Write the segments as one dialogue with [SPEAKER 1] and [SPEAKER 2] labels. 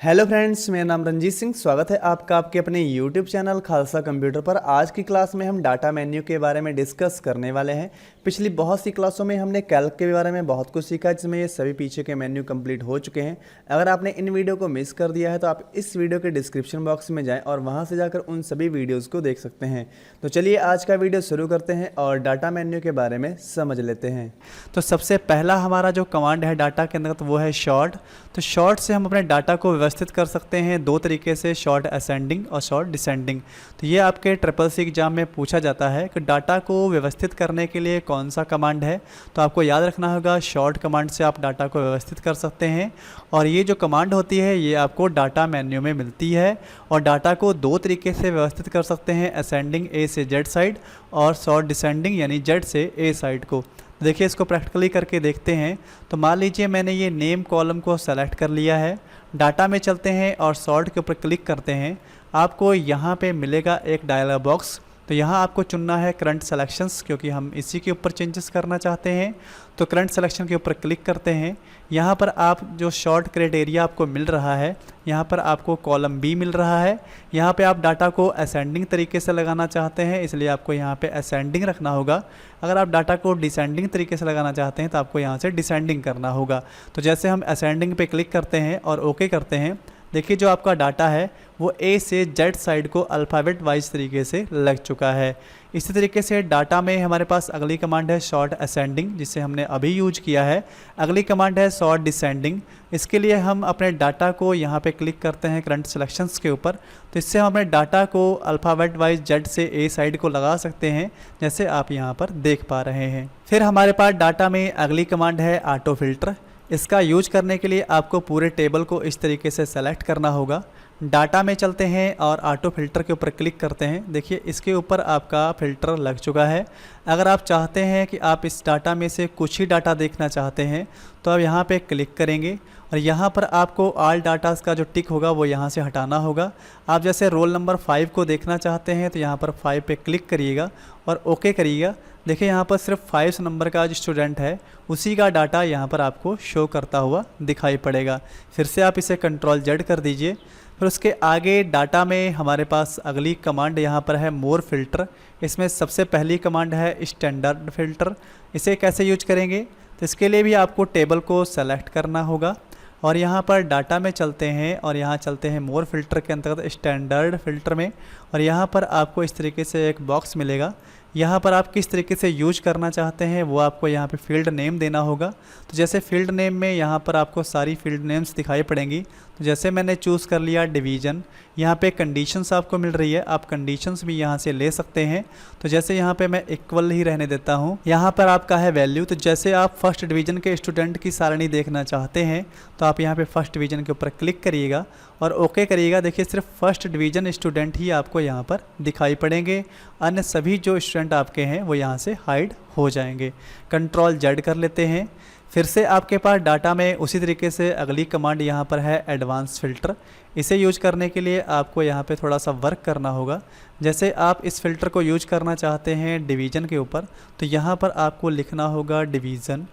[SPEAKER 1] Hello friends, मेरा नाम रंजीत सिंह। स्वागत है आपका आपके अपने यूट्यूब चैनल खालसा कंप्यूटर पर। आज की क्लास में हम डाटा मेन्यू के बारे में डिस्कस करने वाले हैं। पिछली बहुत सी क्लासों में हमने कैल्क के बारे में बहुत कुछ सीखा, जिसमें ये सभी पीछे के मेन्यू कंप्लीट हो चुके हैं। अगर आपने इन वीडियो को मिस कर दिया है तो आप इस वीडियो के डिस्क्रिप्शन बॉक्स में जाएँ और वहाँ से जाकर उन सभी वीडियोज़ को देख सकते हैं। तो चलिए आज का वीडियो शुरू करते हैं और डाटा मेन्यू के बारे में समझ लेते हैं। तो सबसे पहला हमारा जो कमांड है डाटा के अंतर्गत वो है शॉर्ट। तो शॉर्ट से हम अपने डाटा को व्यवस्थित कर सकते हैं दो तरीके से, शॉर्ट असेंडिंग और शॉर्ट डिसेंडिंग। तो ये आपके ट्रिपल सी एग्जाम में पूछा जाता है कि डाटा को व्यवस्थित करने के लिए कौन सा कमांड है। तो आपको याद रखना होगा शॉर्ट कमांड से आप डाटा को व्यवस्थित कर सकते हैं। और ये जो कमांड होती है ये आपको डाटा मेन्यू में मिलती है। और डाटा को दो तरीके से व्यवस्थित कर सकते हैं, असेंडिंग ए से जेड साइड और शॉर्ट डिसेंडिंग यानी जेड से ए साइड को। देखिए इसको प्रैक्टिकली करके देखते हैं। तो मान लीजिए मैंने ये नेम कॉलम को सेलेक्ट कर लिया है। डाटा में चलते हैं और सॉर्ट के ऊपर क्लिक करते हैं। आपको यहाँ पे मिलेगा एक डायलॉग बॉक्स। तो यहाँ आपको चुनना है करंट सेलेक्शंस, क्योंकि हम इसी के ऊपर चेंजेस करना चाहते हैं। तो करंट सिलेक्शन के ऊपर क्लिक करते हैं। यहाँ पर आप जो शॉर्ट क्राइटेरिया आपको मिल रहा है, यहाँ पर आपको कॉलम बी मिल रहा है। यहाँ पे आप डाटा को असेंडिंग तरीके से लगाना चाहते हैं, इसलिए आपको यहाँ पे असेंडिंग रखना होगा। अगर आप डाटा को डिसेंडिंग तरीके से लगाना चाहते हैं तो आपको यहाँ से डिसेंडिंग करना होगा। तो जैसे हम असेंडिंग पे क्लिक करते हैं और ओके करते हैं, देखिए जो आपका डाटा है वो ए से जेड साइड को अल्फ़ाबेट वाइज तरीके से लग चुका है। इसी तरीके से डाटा में हमारे पास अगली कमांड है शॉर्ट असेंडिंग, जिसे हमने अभी यूज किया है। अगली कमांड है शॉर्ट डिसेंडिंग। इसके लिए हम अपने डाटा को यहाँ पे क्लिक करते हैं करंट सिलेक्शंस के ऊपर। तो इससे हम अपने डाटा को अल्फ़ाबेट वाइज जेड से ए साइड को लगा सकते हैं, जैसे आप यहाँ पर देख पा रहे हैं। फिर हमारे पास डाटा में अगली कमांड है ऑटो फिल्टर। इसका यूज करने के लिए आपको पूरे टेबल को इस तरीके से सेलेक्ट करना होगा। डाटा में चलते हैं और ऑटो फिल्टर के ऊपर क्लिक करते हैं। देखिए इसके ऊपर आपका फ़िल्टर लग चुका है। अगर आप चाहते हैं कि आप इस डाटा में से कुछ ही डाटा देखना चाहते हैं तो आप यहाँ पे क्लिक करेंगे और यहाँ पर आपको ऑल डाटास का जो टिक होगा वो यहाँ से हटाना होगा। आप जैसे रोल नंबर 5 को देखना चाहते हैं तो यहाँ पर 5 पे क्लिक करिएगा और ओके करिएगा। देखिए यहाँ पर सिर्फ 5 नंबर का जो स्टूडेंट है उसी का डाटा यहाँ पर आपको शो करता हुआ दिखाई पड़ेगा। फिर से आप इसे कंट्रोल जेड कर दीजिए। फिर उसके आगे डाटा में हमारे पास अगली कमांड यहाँ पर है मोर फिल्टर। इसमें सबसे पहली कमांड है स्टैंडर्ड फिल्टर। इसे कैसे यूज करेंगे, तो इसके लिए भी आपको टेबल को सेलेक्ट करना होगा और यहाँ पर डाटा में चलते हैं और यहाँ चलते हैं मोर फिल्टर के अंतर्गत स्टैंडर्ड फिल्टर में। और यहाँ पर आपको इस तरीके से एक बॉक्स मिलेगा। यहाँ पर आप किस तरीके से यूज करना चाहते हैं वो आपको यहाँ पे फील्ड नेम देना होगा। तो जैसे फील्ड नेम में यहाँ पर आपको सारी फील्ड नेम्स दिखाई पड़ेंगी। तो जैसे मैंने चूज़ कर लिया डिवीज़न, यहाँ पे कंडीशंस आपको मिल रही है, आप कंडीशंस भी यहाँ से ले सकते हैं। तो जैसे यहाँ पे मैं इक्वल ही रहने देता हूँ। यहाँ पर आपका है वैल्यू। तो जैसे आप फर्स्ट डिवीज़न के स्टूडेंट की सारणी देखना चाहते हैं तो आप यहाँ पे फर्स्ट डिवीज़न के ऊपर क्लिक करिएगा और ओके करिएगा। देखिए सिर्फ फर्स्ट डिवीज़न स्टूडेंट ही आपको यहाँ पर दिखाई पड़ेंगे, अन्य सभी जो स्टूडेंट आपके हैं वो यहाँ से हाइड हो जाएंगे। कंट्रोल जेड कर लेते हैं। फिर से आपके पास डाटा में उसी तरीके से अगली कमांड यहाँ पर है एडवांस फ़िल्टर। इसे यूज करने के लिए आपको यहाँ पे थोड़ा सा वर्क करना होगा। जैसे आप इस फ़िल्टर को यूज करना चाहते हैं डिवीज़न के ऊपर, तो यहाँ पर आपको लिखना होगा डिवीज़न।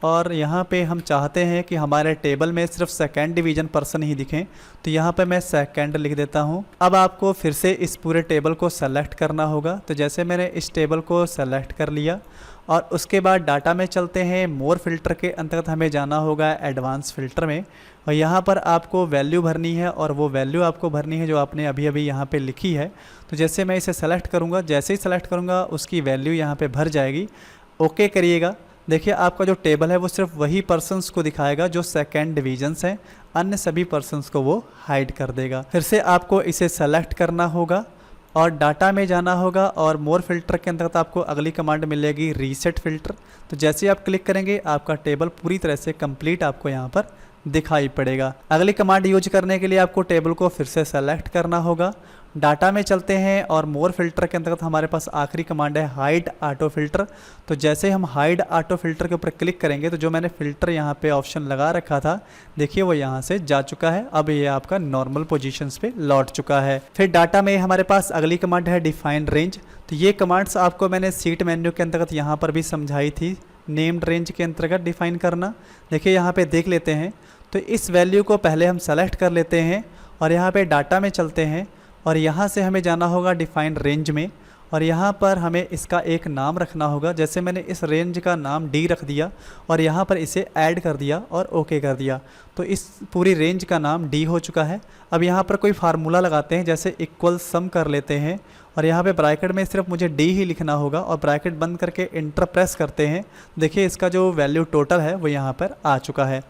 [SPEAKER 1] और यहाँ पे हम चाहते हैं कि हमारे टेबल में सिर्फ सेकेंड डिवीज़न पर्सन ही दिखें, तो यहाँ पे मैं सेकेंड लिख देता हूँ। अब आपको फिर से इस पूरे टेबल को सेलेक्ट करना होगा। तो जैसे मैंने इस टेबल को सेलेक्ट कर लिया और उसके बाद डाटा में चलते हैं। मोर फिल्टर के अंतर्गत हमें जाना होगा एडवांस फ़िल्टर में और यहाँ पर आपको वैल्यू भरनी है और वो वैल्यू आपको भरनी है जो आपने अभी अभी यहाँ पे लिखी है। तो जैसे मैं इसे सेलेक्ट करूँगा, जैसे ही सेलेक्ट करूँगा उसकी वैल्यू यहाँ पे भर जाएगी। ओके करिएगा। देखिए आपका जो टेबल है वो सिर्फ वही पर्सन्स को दिखाएगा जो सेकेंड डिवीजन्स हैं, अन्य सभी पर्सन्स को वो हाइड कर देगा। फिर से आपको इसे सेलेक्ट करना होगा और डाटा में जाना होगा और मोर फिल्टर के अंतर्गत आपको अगली कमांड मिलेगी रीसेट फिल्टर। तो जैसे आप क्लिक करेंगे आपका टेबल पूरी तरह से कंप्लीट आपको यहाँ पर दिखाई पड़ेगा। अगली कमांड यूज करने के लिए आपको टेबल को फिर से सेलेक्ट करना होगा। डाटा में चलते हैं और मोर फिल्टर के अंतर्गत हमारे पास आखिरी कमांड है हाइड ऑटो फिल्टर। तो जैसे हम हाइड ऑटो फिल्टर के ऊपर क्लिक करेंगे तो जो मैंने फ़िल्टर यहाँ पे ऑप्शन लगा रखा था, देखिए वो यहाँ से जा चुका है। अब ये आपका नॉर्मल पोजीशंस पे लौट चुका है। फिर डाटा में हमारे पास अगली कमांड है डिफाइन रेंज। तो ये कमांड्स आपको मैंने सीट मेन्यू के अंतर्गत यहाँ पर भी समझाई थी, नेम्ड रेंज के अंतर्गत डिफाइन करना। देखिए यहाँ पे देख लेते हैं। तो इस वैल्यू को पहले हम सेलेक्ट कर लेते हैं और यहाँ पे डाटा में चलते हैं और यहाँ से हमें जाना होगा डिफाइन रेंज में और यहाँ पर हमें इसका एक नाम रखना होगा। जैसे मैंने इस रेंज का नाम डी रख दिया और यहाँ पर इसे ऐड कर दिया और ओके कर दिया, तो इस पूरी रेंज का नाम डी हो चुका है। अब यहाँ पर कोई फार्मूला लगाते हैं, जैसे इक्वल सम कर लेते हैं और यहाँ पे ब्रैकेट में सिर्फ मुझे डी ही लिखना होगा और ब्रैकेट बंद करके इंटर प्रेस करते हैं। देखिए इसका जो वैल्यू टोटल है वो यहाँ पर आ चुका है।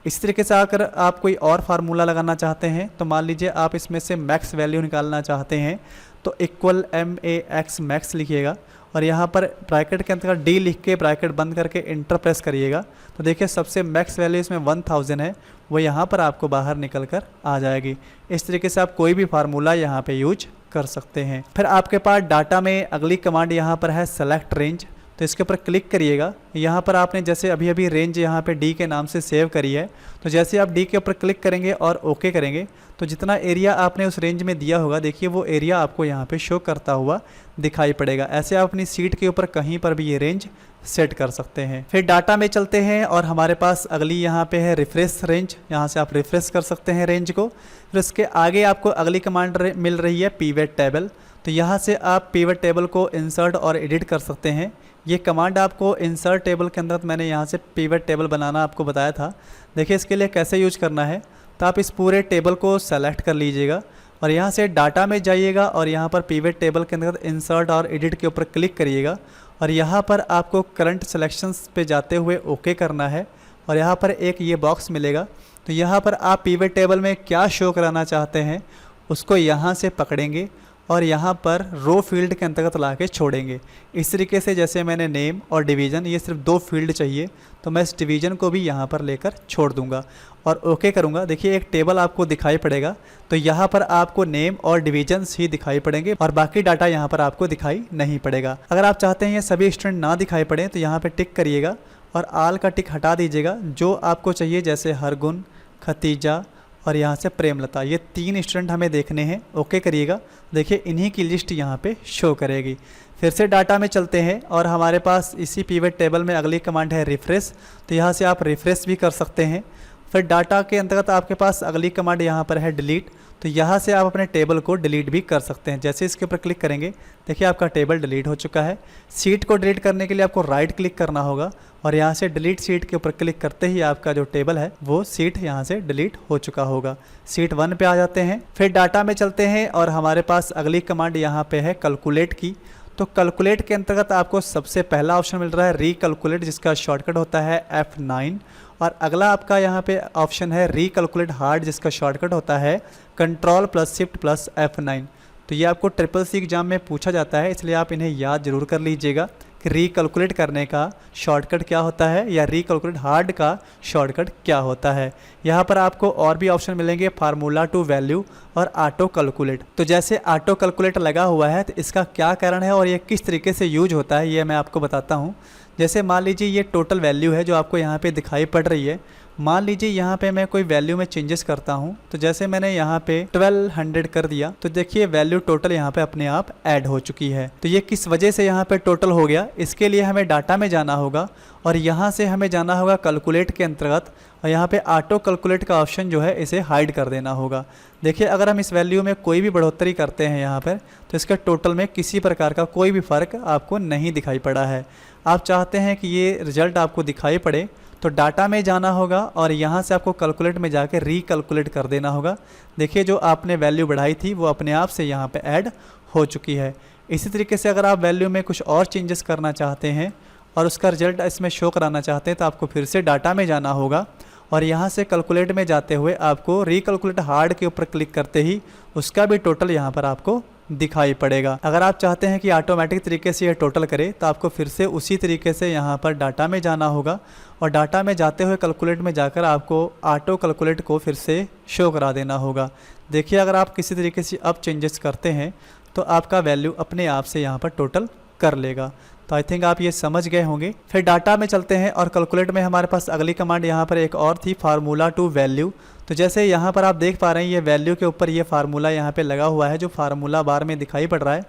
[SPEAKER 1] इस तरीके से अगर आप कोई और फार्मूला लगाना चाहते हैं तो मान लीजिए आप इसमें से मैक्स वैल्यू निकालना चाहते हैं तो इक्वल MAX मैक्स लिखिएगा और यहाँ पर ब्रैकेट के अंतर्गत डी लिख के ब्रैकेट बंद करके इंटर प्रेस करिएगा। तो देखिए सबसे मैक्स वैल्यू इसमें 1000 है, वो यहाँ पर आपको बाहर निकल कर आ जाएगी। इस तरीके से आप कोई भी फार्मूला यहाँ पे यूज कर सकते हैं। फिर आपके पास डाटा में अगली कमांड यहाँ पर है सेलेक्ट रेंज, तो इसके ऊपर क्लिक करिएगा। यहाँ पर आपने जैसे अभी अभी रेंज यहाँ पे डी के नाम से सेव करी है, तो जैसे आप डी के ऊपर क्लिक करेंगे और ओके करेंगे तो जितना एरिया आपने उस रेंज में दिया होगा, देखिए वो एरिया आपको यहाँ पे शो करता हुआ दिखाई पड़ेगा। ऐसे आप अपनी सीट के ऊपर कहीं पर भी ये रेंज सेट कर सकते हैं। फिर डाटा में चलते हैं और हमारे पास अगली यहाँ पे है रिफ्रेश रेंज, यहाँ से आप रिफ्रेश कर सकते हैं रेंज को। फिर उसके आगे आपको अगली कमांड मिल रही है पिवट टेबल, तो यहाँ से आप पिवट टेबल को इंसर्ट और एडिट कर सकते हैं। ये कमांड आपको इंसर्ट टेबल के अंदर मैंने यहाँ से पिवट टेबल बनाना आपको बताया था। देखिए इसके लिए कैसे यूज करना है, तो आप इस पूरे टेबल को सेलेक्ट कर लीजिएगा और यहाँ से डाटा में जाइएगा और यहाँ पर पिवट टेबल के अंदर इंसर्ट और एडिट के ऊपर क्लिक करिएगा और यहाँ पर आपको करंट सिलेक्शंस पे जाते हुए ओके करना है और यहाँ पर एक ये बॉक्स मिलेगा। तो यहाँ पर आप पिवट टेबल में क्या शो कराना चाहते हैं उसको यहाँ से पकड़ेंगे और यहाँ पर रो फील्ड के अंतर्गत ला के छोड़ेंगे। इस तरीके से जैसे मैंने नेम और डिवीज़न, ये सिर्फ 2 फील्ड चाहिए, तो मैं इस डिवीज़न को भी यहाँ पर लेकर छोड़ दूँगा और ओके करूँगा। देखिए एक टेबल आपको दिखाई पड़ेगा, तो यहाँ पर आपको नेम और डिवीजन्स ही दिखाई पड़ेंगे और बाकी डाटा यहाँ पर आपको दिखाई नहीं पड़ेगा। अगर आप चाहते हैं ये सभी स्टूडेंट ना दिखाई पड़े तो यहाँ पर टिक करिएगा और आल का टिक हटा दीजिएगा। जो आपको चाहिए जैसे हरगुन, खतीजा और यहाँ से प्रेमलता, ये 3 स्टूडेंट हमें देखने हैं, ओके करिएगा। देखिए इन्हीं की लिस्ट यहाँ पे शो करेगी। फिर से डाटा में चलते हैं और हमारे पास इसी पिवट टेबल में अगली कमांड है रिफ्रेश, तो यहाँ से आप रिफ्रेश भी कर सकते हैं। फिर डाटा के अंतर्गत आपके पास अगली कमांड यहाँ पर है डिलीट, तो यहाँ से आप अपने टेबल को डिलीट भी कर सकते हैं। जैसे इसके ऊपर क्लिक करेंगे देखिए आपका टेबल डिलीट हो चुका है। सीट को डिलीट करने के लिए आपको राइट क्लिक करना होगा और यहाँ से डिलीट सीट के ऊपर क्लिक करते ही आपका जो टेबल है वो सीट यहाँ से डिलीट हो चुका होगा। सीट 1 पे आ जाते हैं। फिर डाटा में चलते हैं और हमारे पास अगली कमांड यहाँ पे है कैलकुलेट की। तो कैलकुलेट के अंतर्गत आपको सबसे पहला ऑप्शन मिल रहा है रिकैलकुलेट, जिसका शॉर्टकट होता है F9 और अगला आपका यहाँ पे ऑप्शन है रिकैलकुलेट हार्ड, जिसका शॉर्टकट होता है Ctrl+Shift+F9। तो ये आपको CCC एग्जाम में पूछा जाता है, इसलिए आप इन्हें याद जरूर कर लीजिएगा कि रिकैलकुलेट करने का शॉर्टकट क्या होता है या रिकैलकुलेट हार्ड का शॉर्टकट क्या होता है। यहाँ पर आपको और भी ऑप्शन मिलेंगे, फार्मूला टू वैल्यू और ऑटो कैलकुलेट। तो जैसे ऑटो कैलकुलेट लगा हुआ है तो इसका क्या कारण है और ये किस तरीके से यूज होता है ये मैं आपको बताता हूँ। जैसे मान लीजिए ये टोटल वैल्यू है जो आपको यहाँ पे दिखाई पड़ रही है। मान लीजिए यहाँ पे मैं कोई वैल्यू में चेंजेस करता हूँ, तो जैसे मैंने यहाँ पे 1200 कर दिया तो देखिए वैल्यू टोटल यहाँ पे अपने आप ऐड हो चुकी है। तो ये किस वजह से यहाँ पे टोटल हो गया, इसके लिए हमें डाटा में जाना होगा और यहाँ से हमें जाना होगा कैलकुलेट के अंतर्गत और यहाँ पे ऑटो कैलकुलेट का ऑप्शन जो है इसे हाइड कर देना होगा। देखिए अगर हम इस वैल्यू में कोई भी बढ़ोतरी करते हैं यहाँ पर तो इसके टोटल में किसी प्रकार का कोई भी फ़र्क आपको नहीं दिखाई पड़ा है। आप चाहते हैं कि ये रिजल्ट आपको दिखाई पड़े तो डाटा में जाना होगा और यहाँ से आपको कैलकुलेट में जाके रिकैलकुलेट कर देना होगा। देखिए जो आपने वैल्यू बढ़ाई थी वो अपने आप से यहाँ पे ऐड हो चुकी है। इसी तरीके से अगर आप वैल्यू में कुछ और चेंजेस करना चाहते हैं और उसका रिजल्ट इसमें शो कराना चाहते हैं तो आपको फिर से डाटा में जाना होगा और यहाँ से कैलकुलेट में जाते हुए आपको रिकैलकुलेट हार्ड के ऊपर क्लिक करते ही उसका भी टोटल यहाँ पर आपको दिखाई पड़ेगा। अगर आप चाहते हैं कि ऑटोमेटिक तरीके से ये टोटल करे तो आपको फिर से उसी तरीके से यहाँ पर डाटा में जाना होगा और डाटा में जाते हुए कैलकुलेट में जाकर आपको ऑटो कैलकुलेट को फिर से शो करा देना होगा। देखिए अगर आप किसी तरीके से अब चेंजेस करते हैं तो आपका वैल्यू अपने आप से यहाँ पर टोटल कर लेगा। तो आई थिंक आप ये समझ गए होंगे। फिर डाटा में चलते हैं और कैलकुलेट में हमारे पास अगली कमांड यहाँ पर एक और थी, फार्मूला टू वैल्यू। तो जैसे यहाँ पर आप देख पा रहे हैं ये वैल्यू के ऊपर ये फार्मूला यहाँ पे लगा हुआ है जो फार्मूला बार में दिखाई पड़ रहा है।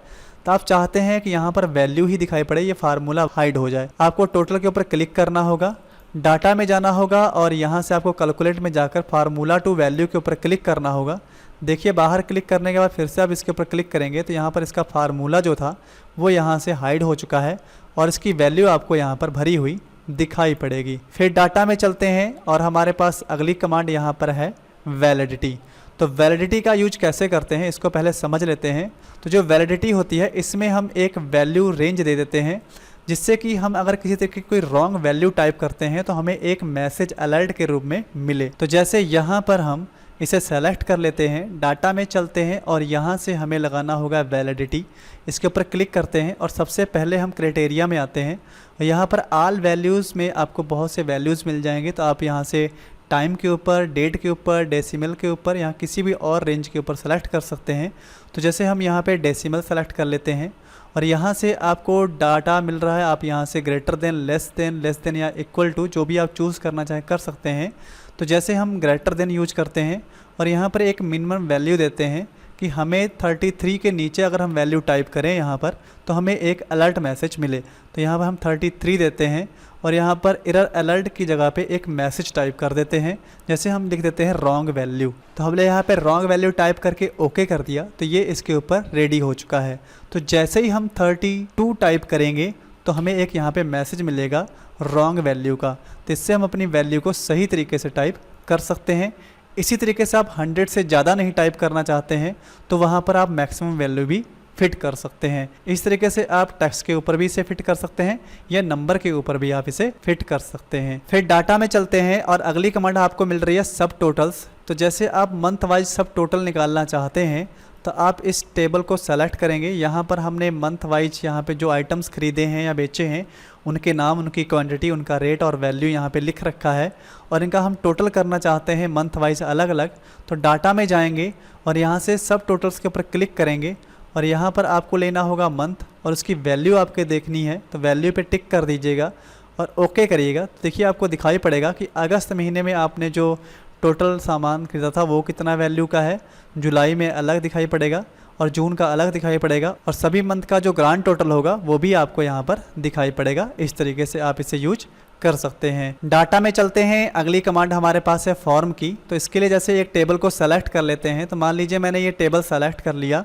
[SPEAKER 1] तो आप चाहते हैं कि यहाँ पर वैल्यू ही दिखाई पड़े, ये फार्मूला हाइड हो जाए। आपको टोटल के ऊपर क्लिक करना होगा। डाटा में जाना होगा और यहाँ से आपको कैलकुलेट में जाकर फार्मूला टू वैल्यू के ऊपर क्लिक करना होगा। देखिए बाहर क्लिक करने के बाद फिर से आप इसके ऊपर क्लिक करेंगे तो यहाँ पर इसका फार्मूला जो था वो यहाँ से हाइड हो चुका है और इसकी वैल्यू आपको यहाँ पर भरी हुई दिखाई पड़ेगी। फिर डाटा में चलते हैं और हमारे पास अगली कमांड यहाँ पर है वैलिडिटी। तो वैलिडिटी का यूज कैसे करते हैं इसको पहले समझ लेते हैं। तो जो वैलिडिटी होती है इसमें हम एक वैल्यू रेंज दे देते हैं, जिससे कि हम अगर किसी तरीके की कोई रॉन्ग वैल्यू टाइप करते हैं तो हमें एक मैसेज अलर्ट के रूप में मिले। तो जैसे यहाँ पर हम इसे सेलेक्ट कर लेते हैं, डाटा में चलते हैं और यहाँ से हमें लगाना होगा वैलिडिटी। इसके ऊपर क्लिक करते हैं और सबसे पहले हम क्राइटेरिया में आते हैं और यहाँ पर ऑल वैल्यूज़ में आपको बहुत से वैल्यूज़ मिल जाएंगे। तो आप यहाँ से टाइम के ऊपर, डेट के ऊपर, डेसिमल के ऊपर, यहाँ किसी भी और रेंज के ऊपर सेलेक्ट कर सकते हैं। तो जैसे हम यहाँ पे डेसिमल सेलेक्ट कर लेते हैं और यहाँ से आपको डाटा मिल रहा है, आप यहाँ से ग्रेटर देन, लेस देन या इक्वल टू जो भी आप चूज़ करना चाहें कर सकते हैं। तो जैसे हम ग्रेटर देन यूज करते हैं और यहाँ पर एक मिनिमम वैल्यू देते हैं कि हमें 33 के नीचे अगर हम वैल्यू टाइप करें यहाँ पर तो हमें एक अलर्ट मैसेज मिले। तो यहाँ पर हम 33 देते हैं और यहाँ पर एरर अलर्ट की जगह पे एक मैसेज टाइप कर देते हैं। जैसे हम लिख देते हैं रॉन्ग वैल्यू। तो हमने यहाँ पे रॉन्ग वैल्यू टाइप करके ओके कर दिया तो ये इसके ऊपर रेडी हो चुका है। तो जैसे ही हम 32 टाइप करेंगे तो हमें एक यहाँ पे मैसेज मिलेगा रॉन्ग वैल्यू का। तो इससे हम अपनी वैल्यू को सही तरीके से टाइप कर सकते हैं। इसी तरीके से आप 100 से ज़्यादा नहीं टाइप करना चाहते हैं तो वहाँ पर आप मैक्सिमम वैल्यू भी फिट कर सकते हैं। इस तरीके से आप टेक्स्ट के ऊपर भी इसे फिट कर सकते हैं या नंबर के ऊपर भी आप इसे फिट कर सकते हैं। फिर डाटा में चलते हैं और अगली कमांड आपको मिल रही है सब टोटल्स। तो जैसे आप मंथ वाइज सब टोटल निकालना चाहते हैं तो आप इस टेबल को सेलेक्ट करेंगे। यहाँ पर हमने मंथ वाइज यहाँ पे जो आइटम्स खरीदे हैं या बेचे हैं उनके नाम, उनकी क्वांटिटी, उनका रेट और वैल्यू यहाँ पे लिख रखा है और इनका हम टोटल करना चाहते हैं मंथ वाइज अलग अलग। तो डाटा में जाएंगे और यहाँ से सब टोटल्स के ऊपर क्लिक करेंगे और यहाँ पर आपको लेना होगा मंथ और उसकी वैल्यू आपके देखनी है। तो वैल्यू पे टिक कर दीजिएगा और ओके करिएगा। तो देखिए आपको दिखाई पड़ेगा कि अगस्त महीने में आपने जो टोटल सामान खरीदा था वो कितना वैल्यू का है, जुलाई में अलग दिखाई पड़ेगा और जून का अलग दिखाई पड़ेगा और सभी मंथ का जो ग्रांड टोटल होगा वो भी आपको यहाँ पर दिखाई पड़ेगा। इस तरीके से आप इसे यूज कर सकते हैं। डाटा में चलते हैं, अगली कमांड हमारे पास है फॉर्म की। तो इसके लिए जैसे एक टेबल को सेलेक्ट कर लेते हैं। तो मान लीजिए मैंने ये टेबल सेलेक्ट कर लिया।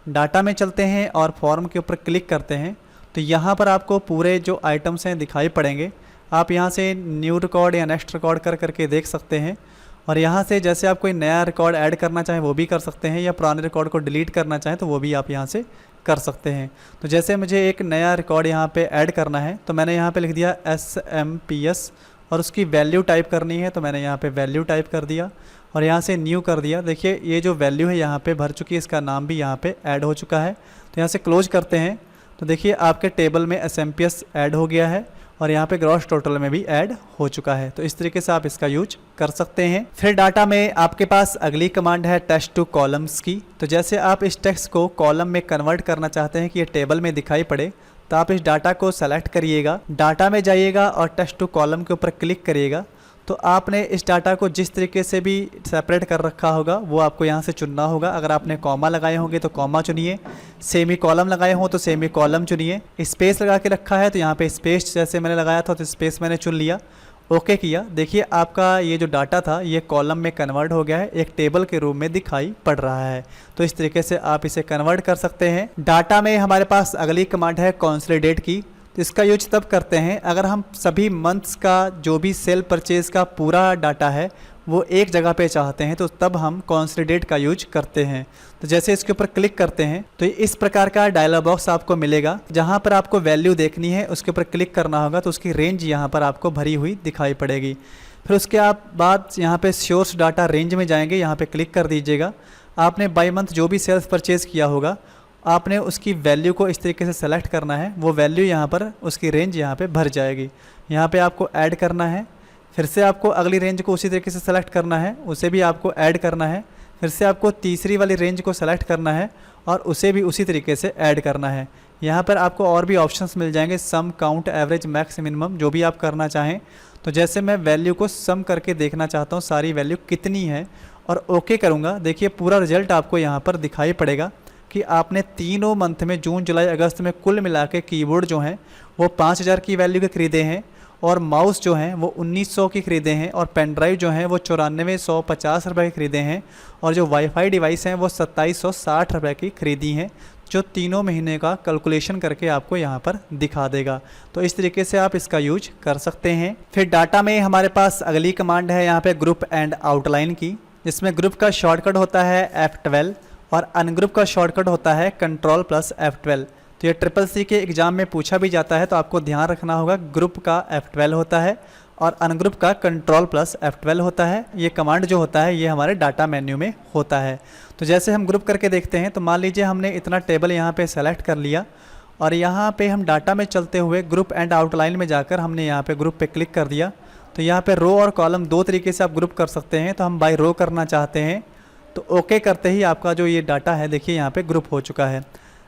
[SPEAKER 1] डाटा में चलते हैं और फॉर्म के ऊपर क्लिक करते हैं तो यहाँ पर आपको पूरे जो आइटम्स हैं दिखाई पड़ेंगे। आप यहाँ से न्यू रिकॉर्ड या नेक्स्ट रिकॉर्ड कर करके देख सकते हैं और यहाँ से जैसे आप कोई नया रिकॉर्ड ऐड करना चाहें वो भी कर सकते हैं या पुराने रिकॉर्ड को डिलीट करना चाहें तो वो भी आप यहाँ से कर सकते हैं। तो जैसे मुझे एक नया रिकॉर्ड यहाँ पे ऐड करना है तो मैंने यहाँ पे लिख दिया SMPS और उसकी वैल्यू टाइप करनी है तो मैंने यहाँ पे वैल्यू टाइप कर दिया और यहाँ से न्यू कर दिया। देखिए ये जो वैल्यू है यहाँ पे भर चुकी है, इसका नाम भी यहाँ पे ऐड हो चुका है। तो यहाँ से क्लोज करते हैं तो देखिए आपके टेबल में SMPS ऐड हो गया है और यहाँ पे ग्रॉस टोटल में भी ऐड हो चुका है। तो इस तरीके से आप इसका यूज कर सकते हैं। फिर डाटा में आपके पास अगली कमांड है टेक्स्ट टू कॉलम्स की। तो जैसे आप इस टेक्स्ट को कॉलम में कन्वर्ट करना चाहते हैं कि ये टेबल में दिखाई पड़े तो आप इस डाटा को सेलेक्ट करिएगा, डाटा में जाइएगा और टेक्स्ट टू कॉलम के ऊपर क्लिक करिएगा। तो आपने इस डाटा को जिस तरीके से भी सेपरेट कर रखा होगा वो आपको यहाँ से चुनना होगा। अगर आपने कॉमा लगाए होंगे तो कॉमा चुनिए, सेमी कॉलम लगाए हों तो सेमी कॉलम चुनिए, स्पेस लगा के रखा है तो यहाँ पे स्पेस जैसे मैंने लगाया था तो स्पेस मैंने चुन लिया, ओके किया। देखिए आपका ये जो डाटा था ये कॉलम में कन्वर्ट हो गया है, एक टेबल के रूप में दिखाई पड़ रहा है। तो इस तरीके से आप इसे कन्वर्ट कर सकते हैं। डाटा में हमारे पास अगली कमांड है कंसोलिडेट की। तो इसका यूज तब करते हैं अगर हम सभी मंथ्स का जो भी सेल परचेज का पूरा डाटा है वो एक जगह पे चाहते हैं तो तब हम कंसोलिडेट का यूज करते हैं। तो जैसे इसके ऊपर क्लिक करते हैं तो इस प्रकार का डायलॉग बॉक्स आपको मिलेगा जहां पर आपको वैल्यू देखनी है उसके ऊपर क्लिक करना होगा तो उसकी रेंज यहां पर आपको भरी हुई दिखाई पड़ेगी। फिर उसके आप बाद यहाँ पे सोर्स डाटा रेंज में जाएंगे, यहाँ पे क्लिक कर दीजिएगा। आपने बाई मंथ जो भी सेल्स परचेज किया होगा आपने उसकी वैल्यू को इस तरीके से सेलेक्ट करना है, वो वैल्यू यहाँ पर उसकी रेंज यहाँ पे भर जाएगी। यहाँ पे आपको ऐड करना है, फिर से आपको अगली रेंज को उसी तरीके से सेलेक्ट करना है, उसे भी आपको ऐड करना है, फिर से आपको तीसरी वाली रेंज को सेलेक्ट करना है और उसे भी उसी तरीके से ऐड करना है। यहाँ पर आपको और भी ऑप्शंस मिल जाएंगे, सम, काउंट, एवरेज, मैक्स, मिनिमम, जो भी आप करना चाहें। तो जैसे मैं वैल्यू को सम करके देखना चाहता हूँ सारी वैल्यू कितनी है और ओके करूँगा। देखिए पूरा रिजल्ट आपको यहाँ पर दिखाई पड़ेगा कि आपने तीनों मंथ में जून, जुलाई, अगस्त में कुल मिला के कीबोर्ड जो हैं वो 5000 की वैल्यू के खरीदे हैं और माउस जो हैं वो 1900 की ख़रीदे हैं और पेन ड्राइव जो हैं वो 9450 रुपये के ख़रीदे हैं और जो वाईफाई डिवाइस हैं वो 2760 रुपये की ख़रीदी हैं, जो तीनों महीने का कैलकुलेशन करके आपको यहाँ पर दिखा देगा। तो इस तरीके से आप इसका यूज कर सकते हैं। फिर डाटा में हमारे पास अगली कमांड है यहाँ पे ग्रुप एंड आउटलाइन की, जिसमें ग्रुप का शॉर्टकट होता है F12 और अनग्रुप का शॉर्टकट होता है Ctrl+F12। तो ये CCC के एग्ज़ाम में पूछा भी जाता है, तो आपको ध्यान रखना होगा ग्रुप का F12 होता है और अनग्रुप का Ctrl+F12 होता है। ये कमांड जो होता है ये हमारे डाटा मेन्यू में होता है। तो जैसे हम ग्रुप करके देखते हैं, तो मान लीजिए हमने इतना टेबल यहाँ पे सेलेक्ट कर लिया और यहाँ पे हम डाटा में चलते हुए ग्रुप एंड आउटलाइन में जाकर हमने यहाँ पे ग्रुप पे क्लिक कर दिया। तो यहाँ पे रो और कॉलम दो तरीके से आप ग्रुप कर सकते हैं। तो हम बाय रो करना चाहते हैं तो ओके करते ही आपका जो ये डाटा है देखिए यहाँ पे ग्रुप हो चुका है।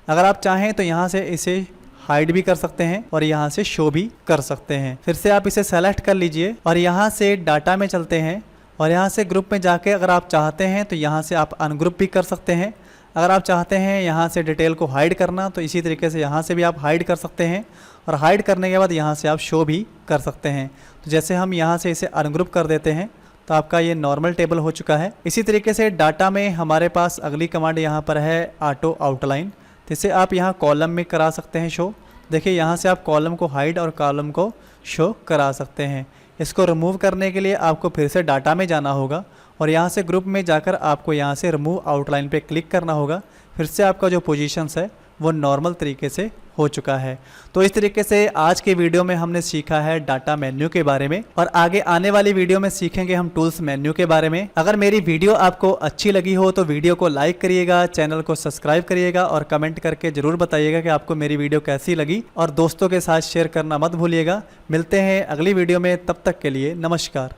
[SPEAKER 1] अगर आप चाहें तो यहाँ से इसे हाइड भी कर सकते हैं और यहाँ से शो भी कर सकते हैं। फिर से आप इसे सेलेक्ट कर लीजिए और यहाँ से डाटा में चलते हैं और यहाँ से ग्रुप में जाके अगर आप चाहते हैं तो यहाँ से आप अनग्रुप भी कर सकते हैं। अगर आप चाहते हैं यहाँ से डिटेल को हाइड करना तो इसी तरीके से यहाँ से भी आप हाइड कर सकते हैं और हाइड करने के बाद यहाँ से आप शो भी कर सकते हैं। तो जैसे हम यहाँ से इसे अनग्रुप कर देते हैं तो आपका ये नॉर्मल टेबल हो चुका है। इसी तरीके से डाटा में हमारे पास अगली कमांड यहाँ पर है ऑटो आउटलाइन। तो इसे आप यहाँ कॉलम में करा सकते हैं शो। देखिए यहाँ से आप कॉलम को हाइड और कॉलम को शो करा सकते हैं। इसको रिमूव करने के लिए आपको फिर से डाटा में जाना होगा और यहाँ से ग्रुप में जाकर आपको यहाँ से रिमूव आउटलाइन पे क्लिक करना होगा। फिर से आपका जो पोजीशंस है वो नॉर्मल तरीके से हो चुका है। तो इस तरीके से आज के वीडियो में हमने सीखा है डाटा मेन्यू के बारे में और आगे आने वाली वीडियो में सीखेंगे हम टूल्स मेन्यू के बारे में। अगर मेरी वीडियो आपको अच्छी लगी हो तो वीडियो को लाइक करिएगा, चैनल को सब्सक्राइब करिएगा और कमेंट करके जरूर बताइएगा कि आपको मेरी वीडियो कैसी लगी और दोस्तों के साथ शेयर करना मत भूलिएगा। मिलते हैं अगली वीडियो में, तब तक के लिए नमस्कार।